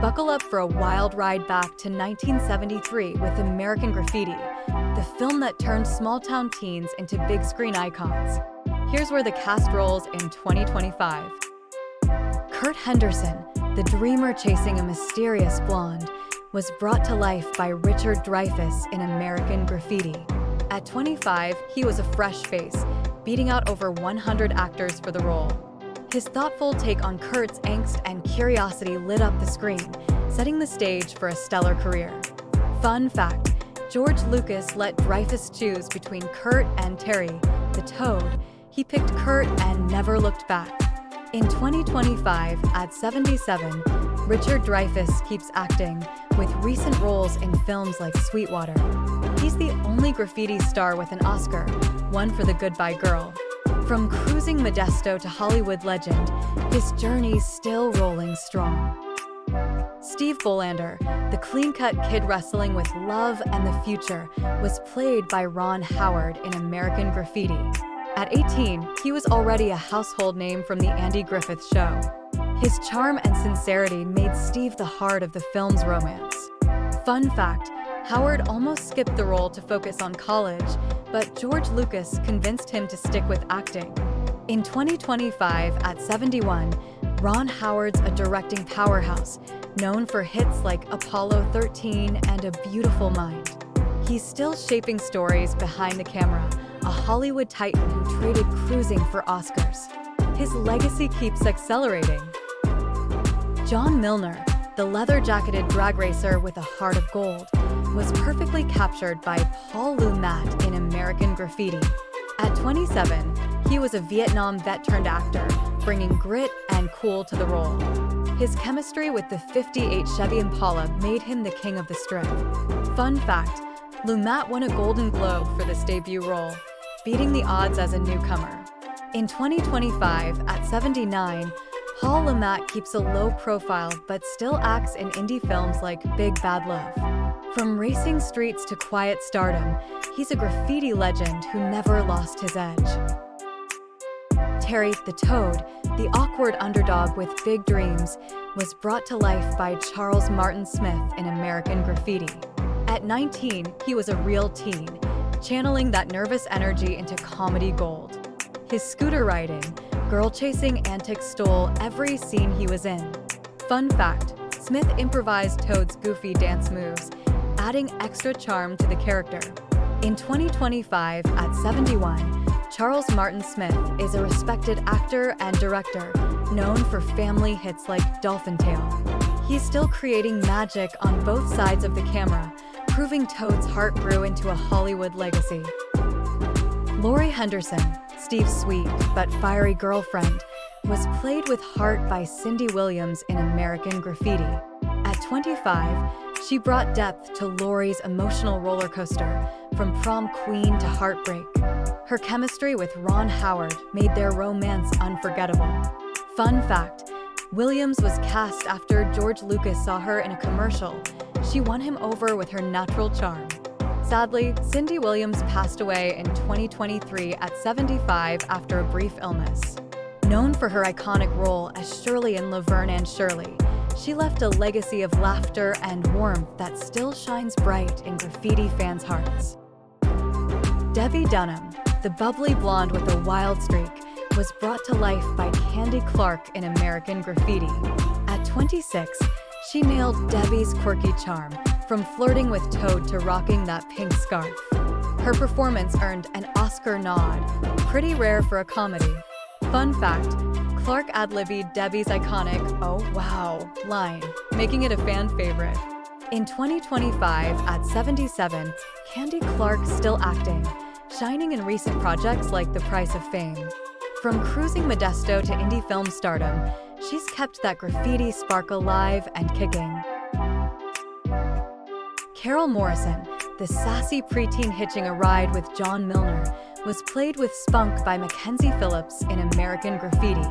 Buckle up for a wild ride back to 1973 with American Graffiti, the film that turned small-town teens into big-screen icons. Here's where the cast rolls in 2025. Curt Henderson, the dreamer chasing a mysterious blonde, was brought to life by Richard Dreyfuss in American Graffiti. At 25, he was a fresh face, beating out over 100 actors for the role. His thoughtful take on Curt's angst and curiosity lit up the screen, setting the stage for a stellar career. Fun fact, George Lucas let Dreyfuss choose between Curt and Terry, the Toad. He picked Curt and never looked back. In 2025, at 77, Richard Dreyfuss keeps acting, with recent roles in films like Sweetwater. He's the only graffiti star with an Oscar, one for The Goodbye Girl. From cruising Modesto to Hollywood legend, his journey's still rolling strong. Steve Bolander, the clean-cut kid wrestling with love and the future, was played by Ron Howard in American Graffiti. At 18, he was already a household name from The Andy Griffith Show. His charm and sincerity made Steve the heart of the film's romance. Fun fact, Howard almost skipped the role to focus on college, but George Lucas convinced him to stick with acting. In 2025, at 71, Ron Howard's a directing powerhouse, known for hits like Apollo 13 and A Beautiful Mind. He's still shaping stories behind the camera, a Hollywood titan who traded cruising for Oscars. His legacy keeps accelerating. John Milner, the leather-jacketed drag racer with a heart of gold, was perfectly captured by Paul Lumat in American Graffiti. At 27, he was a Vietnam vet-turned-actor, bringing grit and cool to the role. His chemistry with the '58 Chevy Impala made him the king of the strip. Fun fact, Lumat won a Golden Globe for this debut role, beating the odds as a newcomer. In 2025, at 79, Paul Lumat keeps a low profile but still acts in indie films like Big Bad Love. From racing streets to quiet stardom, he's a graffiti legend who never lost his edge. Terry, the Toad, the awkward underdog with big dreams, was brought to life by Charles Martin Smith in American Graffiti. At 19, he was a real teen, channeling that nervous energy into comedy gold. His scooter riding, girl-chasing antics stole every scene he was in. Fun fact, Smith improvised Toad's goofy dance moves, adding extra charm to the character. In 2025, at 71, Charles Martin Smith is a respected actor and director, known for family hits like Dolphin Tale. He's still creating magic on both sides of the camera, proving Toad's heart grew into a Hollywood legacy. Laurie Henderson, Steve's sweet but fiery girlfriend, was played with heart by Cindy Williams in American Graffiti. At 25, she brought depth to Laurie's emotional roller coaster, from prom queen to heartbreak. Her chemistry with Ron Howard made their romance unforgettable. Fun fact, Williams was cast after George Lucas saw her in a commercial. She won him over with her natural charm. Sadly, Cindy Williams passed away in 2023 at 75 after a brief illness. Known for her iconic role as Shirley in Laverne and Shirley, she left a legacy of laughter and warmth that still shines bright in graffiti fans' hearts. Debbie Dunham, the bubbly blonde with a wild streak, was brought to life by Candy Clark in American Graffiti. At 26, she nailed Debbie's quirky charm, from flirting with Toad to rocking that pink scarf. Her performance earned an Oscar nod, pretty rare for a comedy. Fun fact, Clark ad-libbed Debbie's iconic "Oh wow" line, making it a fan favorite. In 2025, at 77, Candy Clark still acting, shining in recent projects like The Price of Fame. From cruising Modesto to indie film stardom, she's kept that graffiti spark alive and kicking. Carol Morrison, the sassy preteen hitching a ride with John Milner, was played with spunk by Mackenzie Phillips in American Graffiti.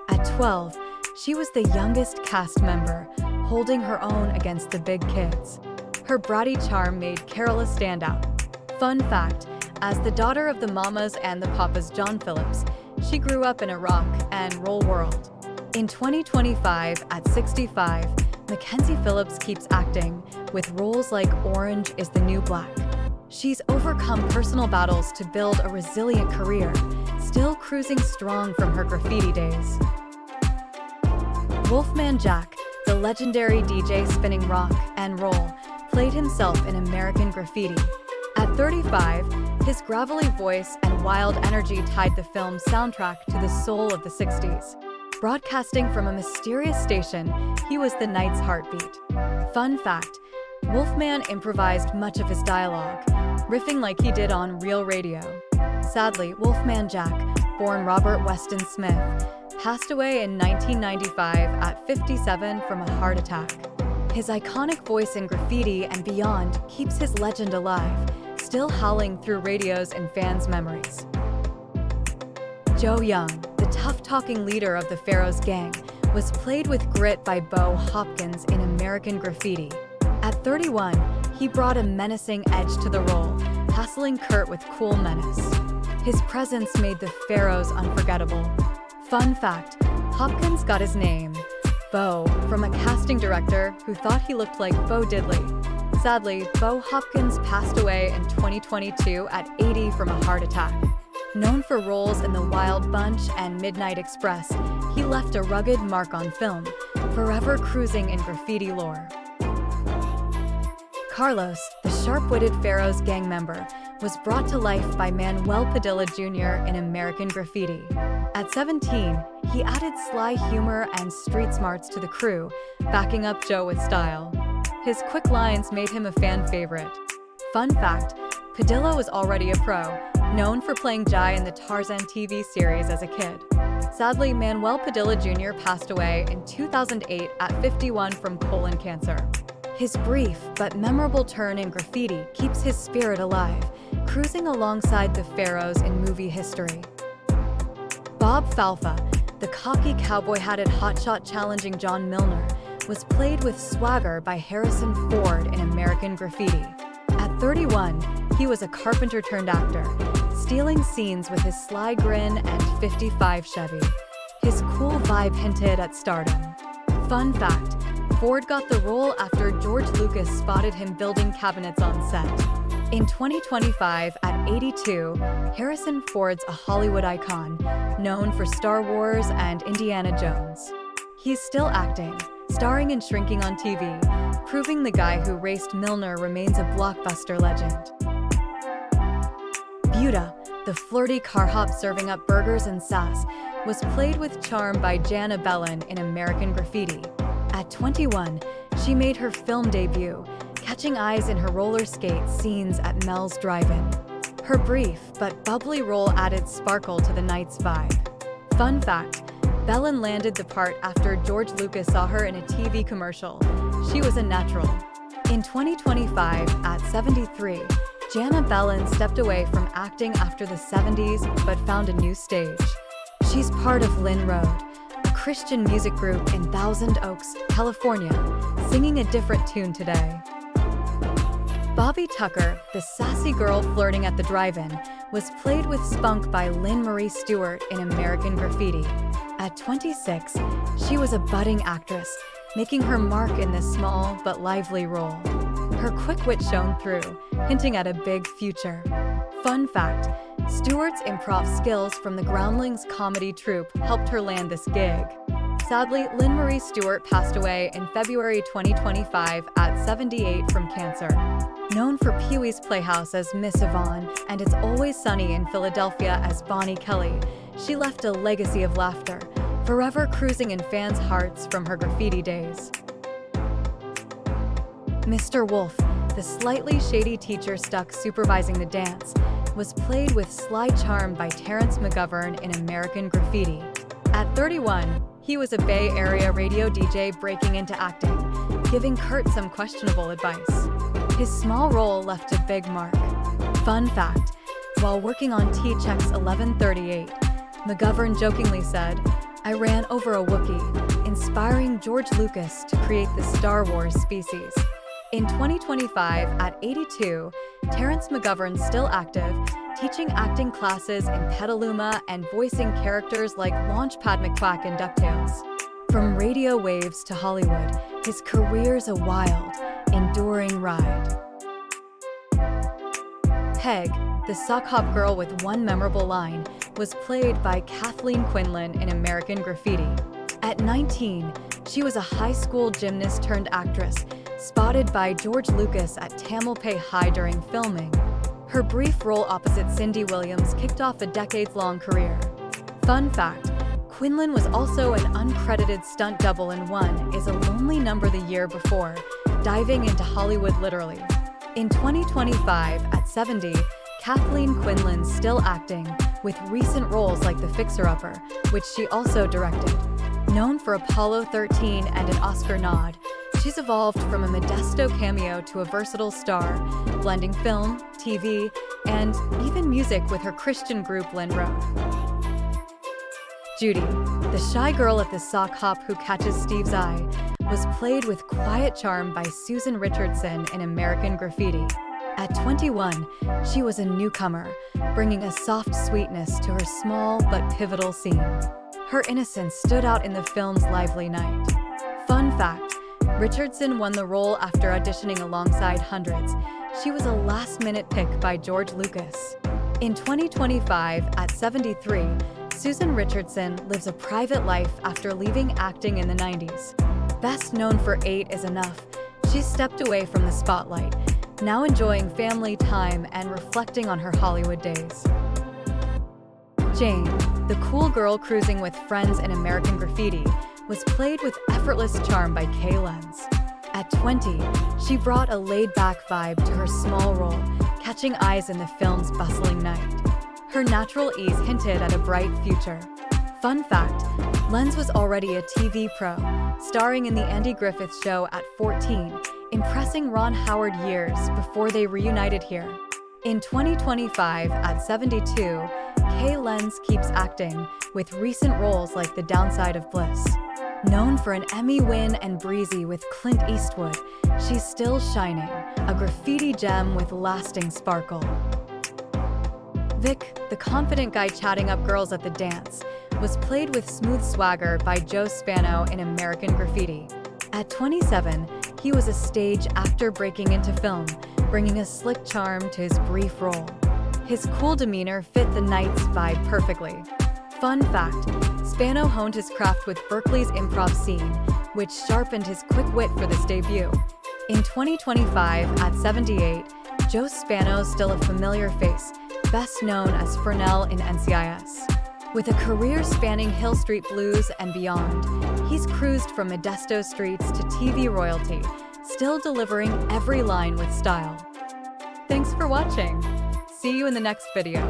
At 12, she was the youngest cast member, holding her own against the big kids. Her bratty charm made Carol a standout. Fun fact, as the daughter of the mamas and the papas John Phillips, she grew up in a rock and roll world. In 2025, at 65, Mackenzie Phillips keeps acting, with roles like Orange is the New Black. She's overcome personal battles to build a resilient career, still cruising strong from her graffiti days. Wolfman Jack, the legendary DJ spinning rock and roll, played himself in American Graffiti. At 35, his gravelly voice and wild energy tied the film's soundtrack to the soul of the 60s. Broadcasting from a mysterious station, he was the night's heartbeat. Fun fact, Wolfman improvised much of his dialogue, riffing like he did on real radio. Sadly, Wolfman Jack, born Robert Weston Smith, passed away in 1995 at 57 from a heart attack. His iconic voice in graffiti and beyond keeps his legend alive, still howling through radios and fans' memories. Joe Young, the tough-talking leader of the Pharaohs gang, was played with grit by Hopkins in American Graffiti. At 31, he brought a menacing edge to the role, hassling Curt with cool menace. His presence made the Pharaohs unforgettable. Fun fact, Hopkins got his name, Bo, from a casting director who thought he looked like Bo Diddley. Sadly, Hopkins passed away in 2022 at 80 from a heart attack. Known for roles in The Wild Bunch and Midnight Express, he left a rugged mark on film, forever cruising in graffiti lore. Carlos, the sharp-witted Pharaohs gang member, was brought to life by Manuel Padilla Jr. in American Graffiti. At 17, he added sly humor and street smarts to the crew, backing up Joe with style. His quick lines made him a fan favorite. Fun fact, Padilla was already a pro, known for playing Jai in the Tarzan TV series as a kid. Sadly, Manuel Padilla Jr. passed away in 2008 at 51 from colon cancer. His brief but memorable turn in graffiti keeps his spirit alive, cruising alongside the Pharaohs in movie history. Bob Falfa, the cocky cowboy-hatted hotshot challenging John Milner, was played with swagger by Harrison Ford in American Graffiti. At 31, he was a carpenter-turned-actor, stealing scenes with his sly grin and 55 Chevy. His cool vibe hinted at stardom. Fun fact, Ford got the role after George Lucas spotted him building cabinets on set. In 2025, at 82, Harrison Ford's a Hollywood icon, known for Star Wars and Indiana Jones. He's still acting, starring and shrinking on TV, proving the guy who raced Milner remains a blockbuster legend. Buda, the flirty car hop serving up burgers and sass, was played with charm by Jana Bellin in American Graffiti. At 21, she made her film debut, catching eyes in her roller skate scenes at Mel's Drive-In. Her brief but bubbly role added sparkle to the night's vibe. Fun fact, Bellin landed the part after George Lucas saw her in a TV commercial. She was a natural. In 2025, at 73, Jana Bellin stepped away from acting after the 70s but found a new stage. She's part of Lynn Road, a Christian music group in Thousand Oaks, California, singing a different tune today. Bobby Tucker, the sassy girl flirting at the drive-in, was played with spunk by Lynn Marie Stewart in American Graffiti. At 26, she was a budding actress, making her mark in this small but lively role. Her quick wit shone through, hinting at a big future. Fun fact, Stewart's improv skills from the Groundlings comedy troupe helped her land this gig. Sadly, Lynn Marie Stewart passed away in February 2025 at 78 from cancer. Known for Pee-wee's Playhouse as Miss Yvonne and It's Always Sunny in Philadelphia as Bonnie Kelly, she left a legacy of laughter, forever cruising in fans' hearts from her graffiti days. Mr. Wolf, the slightly shady teacher stuck supervising the dance, was played with sly charm by Terrence McGovern in American Graffiti. At 31, he was a Bay Area radio DJ breaking into acting, giving Curt some questionable advice. His small role left a big mark. Fun fact, while working on T-Check's 1138, McGovern jokingly said, "I ran over a Wookiee," inspiring George Lucas to create the Star Wars species. In 2025, at 82, Terrence McGovern, still active, teaching acting classes in Petaluma and voicing characters like Launchpad McQuack in DuckTales. From radio waves to Hollywood, his career's a wild, enduring ride. Peg, the sock hop girl with one memorable line, was played by Kathleen Quinlan in American Graffiti. At 19, she was a high school gymnast turned actress, spotted by George Lucas at Tamalpay High during filming. Her brief role opposite Cindy Williams kicked off a decades-long career. Fun fact, Quinlan was also an uncredited stunt double in One Is a Lonely Number the year before, diving into Hollywood literally. In 2025, at 70, Kathleen Quinlan's still acting, with recent roles like The Fixer-Upper, which she also directed. Known for Apollo 13 and an Oscar nod, she's evolved from a Modesto cameo to a versatile star, blending film, TV, and even music with her Christian group Lynn Road. Judy, the shy girl at the sock hop who catches Steve's eye, was played with quiet charm by Susan Richardson in American Graffiti. At 21, she was a newcomer, bringing a soft sweetness to her small but pivotal scene. Her innocence stood out in the film's lively night. Fun fact, Richardson won the role after auditioning alongside hundreds. She was a last-minute pick by George Lucas. In 2025, at 73, Susan Richardson lives a private life after leaving acting in the 90s. Best known for 8 is Enough, she's stepped away from the spotlight, now enjoying family time and reflecting on her Hollywood days. Jane, the cool girl cruising with friends in American Graffiti, was played with effortless charm by Kay Lenz. At 20, she brought a laid-back vibe to her small role, catching eyes in the film's bustling night. Her natural ease hinted at a bright future. Fun fact, Lenz was already a TV pro, starring in The Andy Griffith Show at 14, impressing Ron Howard years before they reunited here. In 2025, at 72, Kay Lenz keeps acting, with recent roles like The Downside of Bliss. Known for an Emmy win and breezy with Clint Eastwood, she's still shining, a graffiti gem with lasting sparkle. Vic, the confident guy chatting up girls at the dance, was played with smooth swagger by Joe Spano in American Graffiti. At 27, he was a stage actor breaking into film, bringing a slick charm to his brief role. His cool demeanor fit the night's vibe perfectly. Fun fact, Spano honed his craft with Berkeley's improv scene, which sharpened his quick wit for this debut. In 2025, at 78, Joe Spano's still a familiar face, best known as Fernell in NCIS. With a career spanning Hill Street Blues and beyond, he's cruised from Modesto streets to TV royalty, still delivering every line with style. Thanks for watching. See you in the next video.